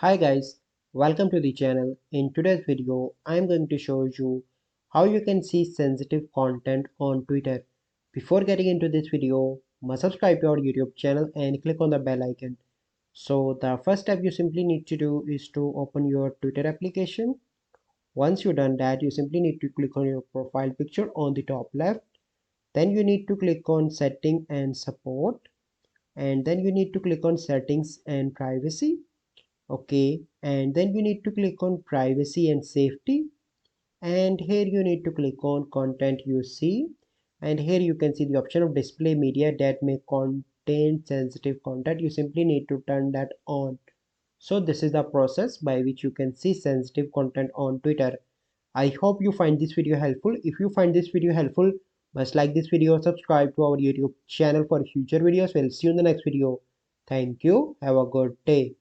Hi guys, welcome to the channel. In today's video, I am going to show you how you can see sensitive content on Twitter. Before getting into this video, must subscribe to our YouTube channel and click on the bell icon. So the first step you simply need to do is to open your Twitter application. Once you've done that, you simply need to click on your profile picture on the top left. Then you need to click on setting and support. And then you need to click on settings and privacy. Okay, and then you need to click on privacy and safety, and here you need to click on content you see, and here you can see the option of display media that may contain sensitive content. You simply need to turn that on. So this is the process by which you can see sensitive content on Twitter. I hope you find this video helpful. If you find this video helpful, must like this video, subscribe to our YouTube channel for future videos. We'll see you in the next video. Thank you, have a good day.